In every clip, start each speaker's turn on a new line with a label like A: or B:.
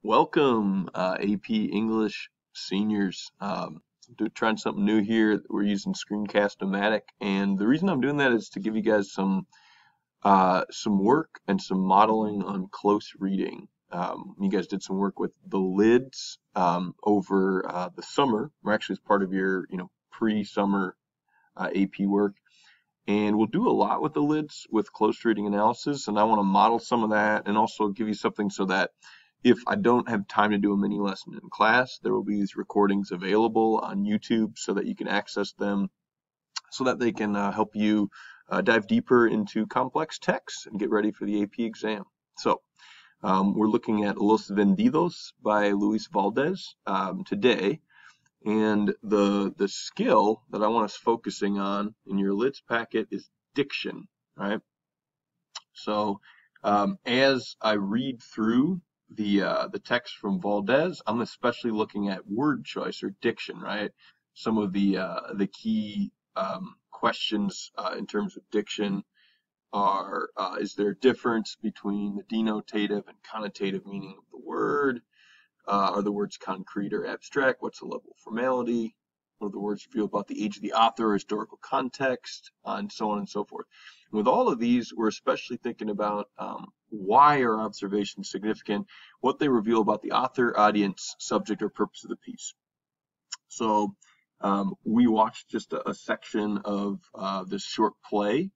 A: Welcome, AP English seniors. Trying something new here. We're using Screencast-O-Matic, and the reason I'm doing that is to give you guys some work and some modeling on close reading. You guys did some work with the lids over the summer, or actually as part of your pre-summer AP work. And we'll do a lot with the lids with close reading analysis, and I want to model some of that and also give you something so that if I don't have time to do a mini lesson in class, there will be these recordings available on YouTube so that you can access them so that they can help you dive deeper into complex texts and get ready for the AP exam. So we're looking at Los Vendidos by Luis Valdez today. And the skill that I want us focusing on in your lids packet is diction, right? So as I read through the text from Valdez, I'm especially looking at word choice or diction, right? Some of the key questions in terms of diction are, is there a difference between the denotative and connotative meaning of the word? Are the words concrete or abstract? What's the level of formality? What do the words reveal about the age of the author or historical context? And so on and so forth. And with all of these, we're especially thinking about why are observations significant, what they reveal about the author, audience, subject, or purpose of the piece. So we watched just a section of this short play,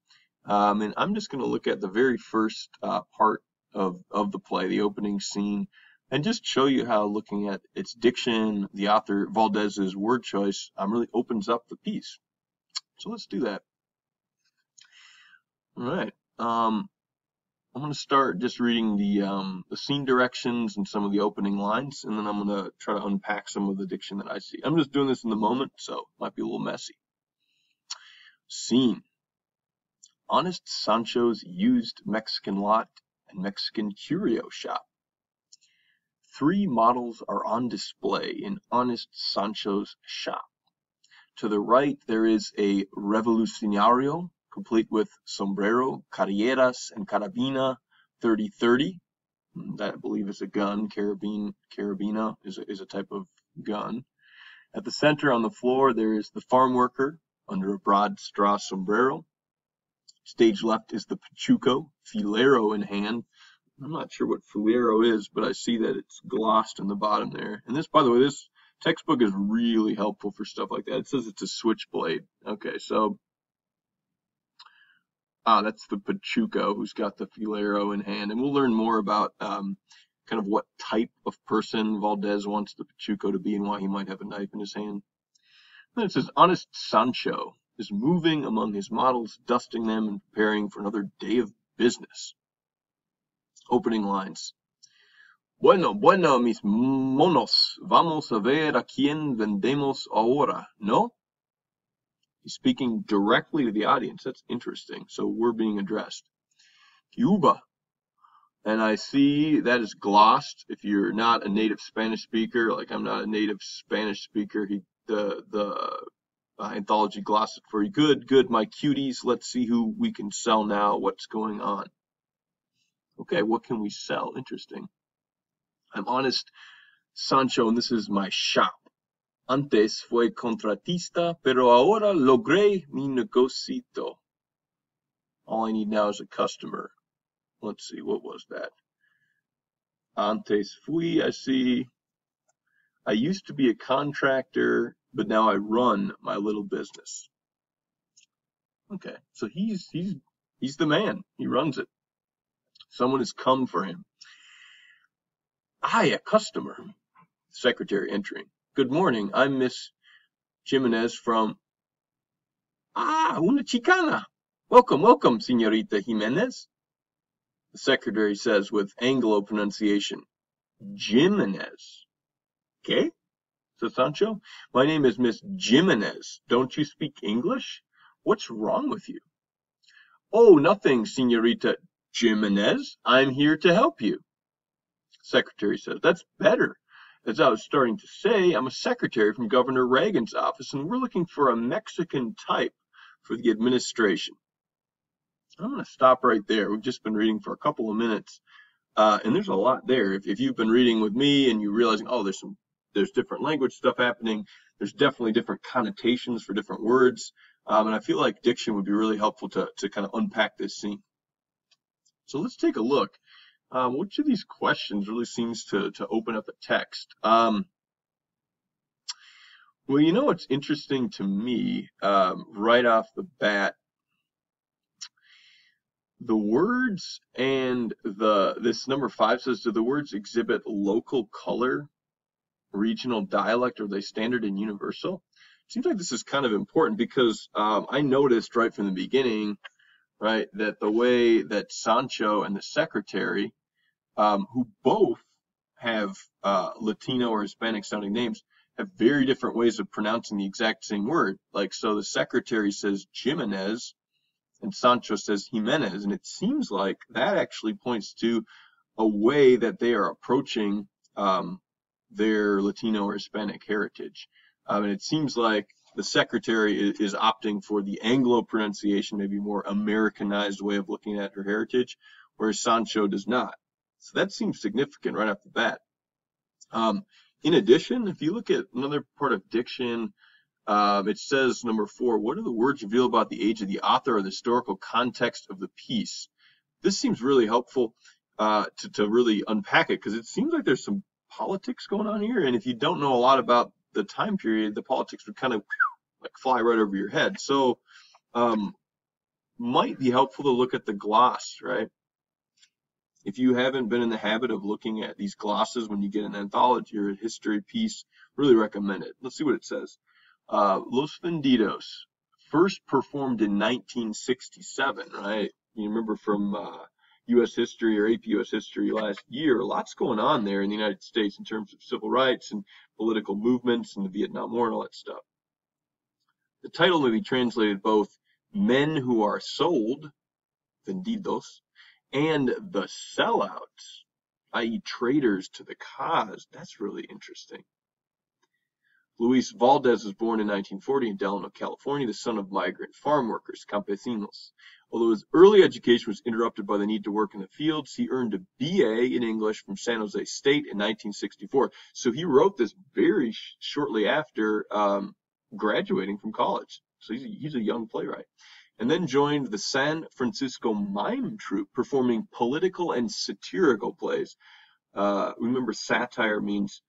A: and I'm just going to look at the very first part of the play, the opening scene, and just show you how looking at its diction, the author Valdez's word choice, really opens up the piece. So let's do that. All right. I'm going to start just reading the scene directions and some of the opening lines, and then I'm going to try to unpack some of the diction that I see. I'm just doing this in the moment, so it might be a little messy. Scene. Honest Sancho's used Mexican lot and Mexican curio shop. 3 models are on display in Honest Sancho's shop. To the right, there is a revolucionario, complete with sombrero, carreras, and carabina 30-30. That, I believe, is a gun. Carabina is a type of gun. At the center on the floor, there is the farm worker under a broad straw sombrero. Stage left is the pachuco, filero in hand. I'm not sure what filero is, but I see that it's glossed in the bottom there. And this, by the way, this textbook is really helpful for stuff like that. It says it's a switchblade. Okay, so that's the pachuco who's got the filero in hand. And we'll learn more about kind of what type of person Valdez wants the pachuco to be and why he might have a knife in his hand. Then it says, Honest Sancho is moving among his models, dusting them and preparing for another day of business. Opening lines. Bueno, mis monos, vamos a ver a quién vendemos ahora, ¿no? He's speaking directly to the audience. That's interesting. So we're being addressed. Cuba. And I see that is glossed. If you're not a native Spanish speaker, like I'm not a native Spanish speaker, the anthology glossed it for you. Good, my cuties. Let's see who we can sell now. What's going on? Okay, what can we sell? Interesting. I'm Honest Sancho, and this is my shop. Antes fue contratista, pero ahora logré mi negocito. All I need now is a customer. Let's see, what was that? Antes fui, I see. I used to be a contractor, but now I run my little business. Okay, so he's the man. He runs it. Someone has come for him. A customer. Secretary entering. Good morning. I'm Miss Jimenez from... una chicana. Welcome, Señorita Jimenez. The secretary says with Anglo pronunciation, Jimenez. Okay? Says Sancho. My name is Miss Jimenez. Don't you speak English? What's wrong with you? Oh, nothing, Señorita Jimenez, I'm here to help you. Secretary says, that's better. As I was starting to say, I'm a secretary from Governor Reagan's office, and we're looking for a Mexican type for the administration. I'm going to stop right there. We've just been reading for a couple of minutes. And there's a lot there. If you've been reading with me and you're realizing, oh, there's different language stuff happening, there's definitely different connotations for different words. And I feel like diction would be really helpful to kind of unpack this scene. So let's take a look. Which of these questions really seems to open up a text? Well, you know what's interesting to me, right off the bat, the words and this number 5 says, do the words exhibit local color, regional dialect, or are they standard and universal? It seems like this is kind of important because I noticed right from the beginning, right, that the way that Sancho and the secretary, who both have Latino or Hispanic sounding names, have very different ways of pronouncing the exact same word. Like, so the secretary says Jimenez and Sancho says Jimenez, and it seems like that actually points to a way that they are approaching their Latino or Hispanic heritage. And it seems like the secretary is opting for the Anglo pronunciation, maybe more Americanized way of looking at her heritage, whereas Sancho does not. So that seems significant right off the bat. In addition, if you look at another part of diction, it says, number 4, what do the words reveal about the age of the author or the historical context of the piece? This seems really helpful to really unpack it, because it seems like there's some politics going on here, and if you don't know a lot about the time period, the politics would kind of like fly right over your head. So might be helpful to look at the gloss, right? If you haven't been in the habit of looking at these glosses when you get an anthology or a history piece, really recommend it. Let's see what it says. Los Vendidos, first performed in 1967, right? You remember from U.S. history or AP U.S. history last year, lots going on there in the United States in terms of civil rights and political movements and the Vietnam War and all that stuff. The title may be translated both Men Who Are Sold, Vendidos, and the sellouts, i.e. traitors to the cause. That's really interesting. Luis Valdez was born in 1940 in Delano, California, the son of migrant farm workers, campesinos. Although his early education was interrupted by the need to work in the fields, he earned a BA in English from San Jose State in 1964. So he wrote this very shortly after graduating from college. So he's a young playwright. And then joined the San Francisco Mime Troupe, performing political and satirical plays. Remember, satire means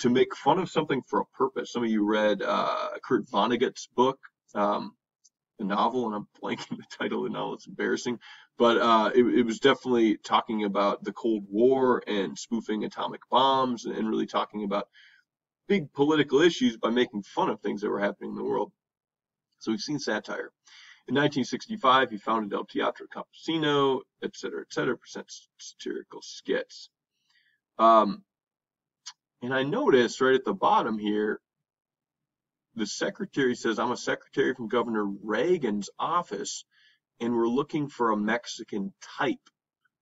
A: to make fun of something for a purpose. Some of you read Kurt Vonnegut's book, the novel, and I'm blanking the title of the novel. It's embarrassing. But it was definitely talking about the Cold War and spoofing atomic bombs and really talking about big political issues by making fun of things that were happening in the world. So we've seen satire. In 1965, he founded El Teatro Campesino, et cetera, presents satirical skits. And I noticed right at the bottom here, the secretary says, I'm a secretary from Governor Reagan's office, and we're looking for a Mexican type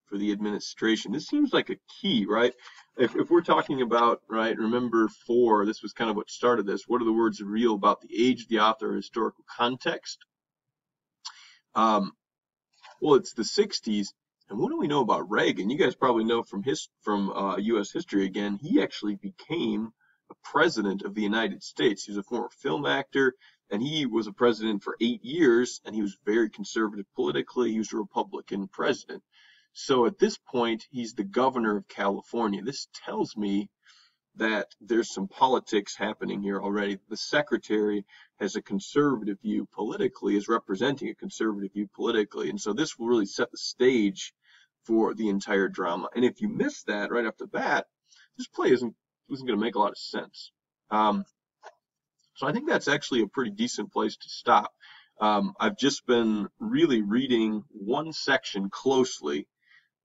A: for the administration. This seems like a key, right? If we're talking about, right, remember 4, this was kind of what started this. What are the words real about the age, the author, or historical context? Well, it's the 60s, and what do we know about Reagan? You guys probably know from U.S. history again. He actually became a president of the United States. He was a former film actor, and he was a president for 8 years, and he was very conservative politically. He was a Republican president. So at this point, he's the governor of California. This tells me that there's some politics happening here already. The secretary has a conservative view politically, is representing a conservative view politically. And so this will really set the stage for the entire drama. And if you miss that right off the bat, this play isn't going to make a lot of sense. So I think that's actually a pretty decent place to stop. I've just been really reading one section closely,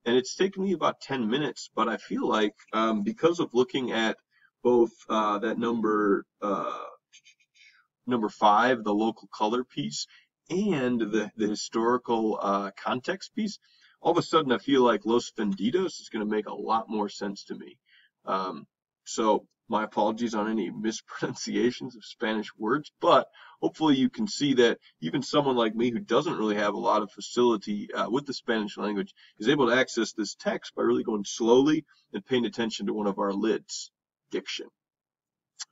A: and it's taken me about 10 minutes, but I feel like because of looking at both that number 5, the local color piece, and the historical context piece, all of a sudden I feel like Los Vendidos is going to make a lot more sense to me. So my apologies on any mispronunciations of Spanish words, but hopefully you can see that even someone like me who doesn't really have a lot of facility with the Spanish language is able to access this text by really going slowly and paying attention to one of our lids, diction.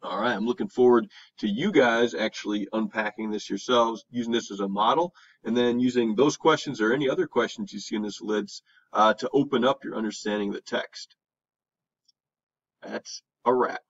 A: All right, I'm looking forward to you guys actually unpacking this yourselves, using this as a model, and then using those questions or any other questions you see in this lids to open up your understanding of the text. That's a wrap.